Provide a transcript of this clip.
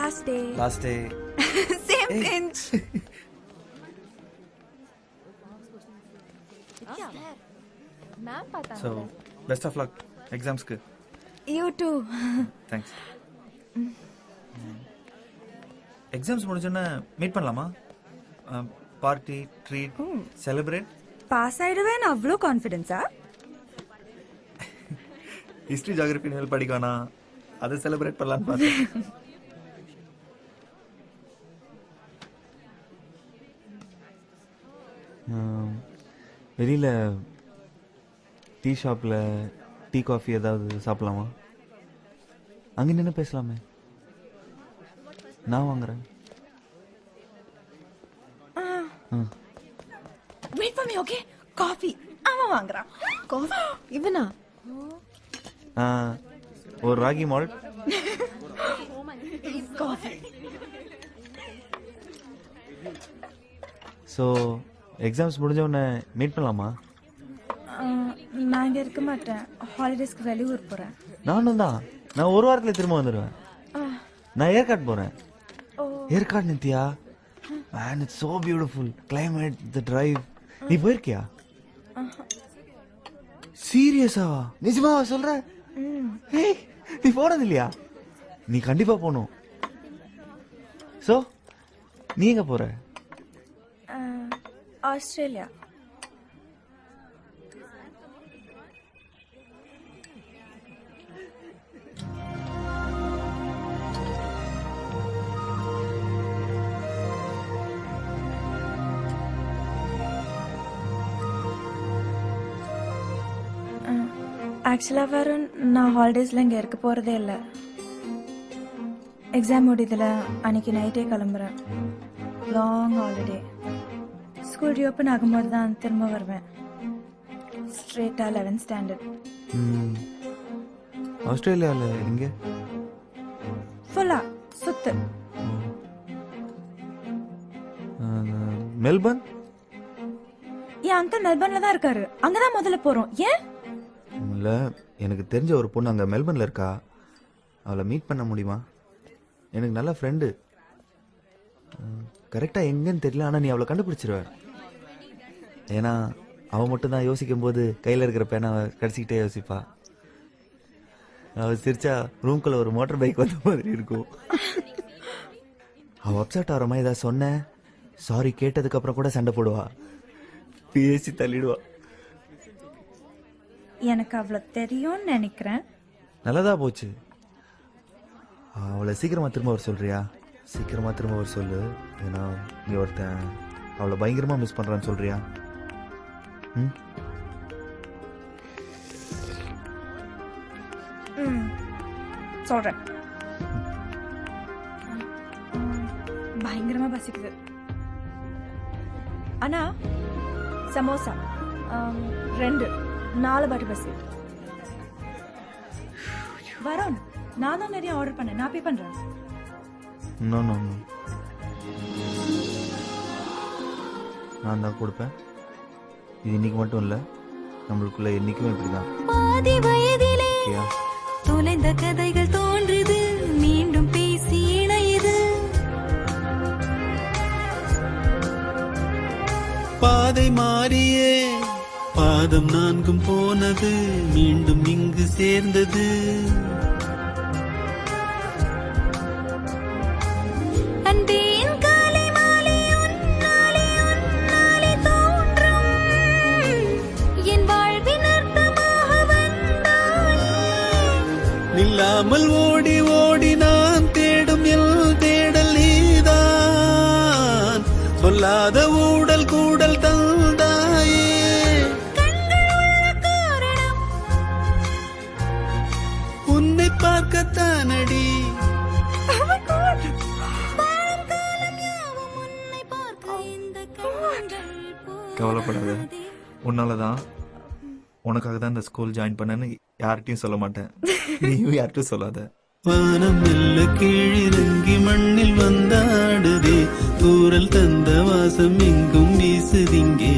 Last day. Same pinch. So, best of luck. Exams ku. You too. Thanks. Exams முடிஞ்சோன்னா meet பண்ணலாமா? Party, treat, celebrate. Pass ஆயிடுவேன் அவ்வளோ கான்ஃபிடென்ஸா? History geography மேல் படிக்கானா அதை celebrate பண்ணலான்னு பார்த்தேன். வெளியில் டீ ஷாப்பில் டீ காஃபி ஏதாவது சாப்பிடலாமா? அங்கே நின்று பேசலாமே. நான் வாங்குறேன். Wait for me okay. Coffee அவன் வாங்குறான். காஃபி இவனா? ஒரு ragi malt. Coffee. So exams முடிஞ்ச உடனே மீட் பண்ணலாமா? நான் இங்கே இருக்க மாட்டேன். ஹாலிடேஸ்க்கு வெளியூர் போகிறேன். நானும் தான். நான் ஒரு வாரத்தில் திரும்ப வந்துடுவேன். நான் ஏற்காடு போகிறேன். Yercaud Nithya, man, it's so beautiful. Climate, the drive. நீ போயிருக்கியா? சீரியஸாவா? நிஜமாவா சொல்ற? ஏய், நீ போனது இல்லையா? நீ கண்டிப்பா போகணும். சோ நீ எங்க போற? ஆஸ்திரேலியா. ஆக்சுவலாக வரும் நான் ஹாலிடேஸில் இங்கே இருக்க போகிறதே இல்லை. எக்ஸாம் முடியதில் அன்றைக்கி நைட்டே கிளம்புறேன். Long holiday. ஸ்கூல் ரீஓப்பன் ஆகும்போது தான் திரும்ப வருவேன். ஸ்ட்ரெயிட்டாக 11th ஸ்டாண்டர்ட். ஆஸ்திரேலியாவில் எங்கே? ஃபுல்லாக சுத்து. மெல்பர்ன்? என் அங்கிள் மெல்பர்னில் தான் இருக்காரு. அங்கே தான் முதல்ல போகிறோம். ஏன்? இல்லை, எனக்கு தெரிஞ்ச ஒரு பொண்ணு அங்கே மெல்பர்னில் இருக்கா. அவளை மீட் பண்ண முடியுமா? எனக்கு நல்ல ஃப்ரெண்டு. கரெக்டாக எங்கன்னு தெரியல, ஆனால் நீ அவளை கண்டுபிடிச்சிருவ. ஏன்னா அவள் மட்டும்தான் யோசிக்கும் போது கையில் இருக்கிற பேனை கடிச்சிக்கிட்டே யோசிப்பா. அவள் சிரிச்சா ரூம்குள்ள ஒரு மோட்டர் பைக் வந்த மாதிரி இருக்கும். அவள் அப்செட் ஆகிற மாதிரி ஏதாவது சொன்னேன், சாரி கேட்டதுக்கப்புறம் கூட சண்டை போடுவா, பேசி தள்ளிடுவா. எனக்கு அவ்வளோ தெரியும்னு நினைக்கிறேன். நல்லதா போச்சு. அவளை சீக்கிரமா திரும்ப வர சொல்றியா? சீக்கிரமா திரும்ப வர சொல்லு. ஏன்னா நீ ஒருத்தன் அவளை பயங்கரமா மிஸ் பண்றான்னு சொல்றியா? சொல்றேன். பயங்கரமா பசிக்குது. அண்ணா சமோசா 2-4 பாட்டு பசி. வரோன் நான் தான் நிறைய ஆர்டர் பண்ணேன். நான் பே பண்றேன். நோ நோ நோ, நான் தான் கொடுப்பேன். இது இன்னைக்கு மட்டும் இல்லை, நம்மளுக்குள்ள என்னைக்குமே இப்படிதான். பாதி வயதிலே தொலைந்த கதைகள் தோன்றுது, மீண்டும் பேசி இணையுது. பாதை மாறியே பாதம் 4 போனது, மீண்டும் இங்கு சேர்ந்தது. அன்பேன் காலை மாலை உன்னாலே உன்னாலே தோன்றும், என் வாழ்வின் அர்த்தமாக வந்தாயே. நில்லாமல் ஓடி ஓடி நான் தேடும் எல் தேடல் நீதான், சொல்லாத ஊடல் கூடல் தந்தாயே. உன்னை பார்க்கத்தானடி கவலைப்படாத, உன்னாலதான், உனக்காக தான் இந்த ஸ்கூல் ஜாயின் பண்ணேன்னு யார்கிட்டையும் சொல்ல மாட்டேன். நீயும் யார்கிட்டையும் சொல்லாத. வானம் மெல்ல கீழிறங்கி மண்ணில் வந்தாடுதே, தூரல் தந்த வாசம் எங்கும் வீசுதிங்கே.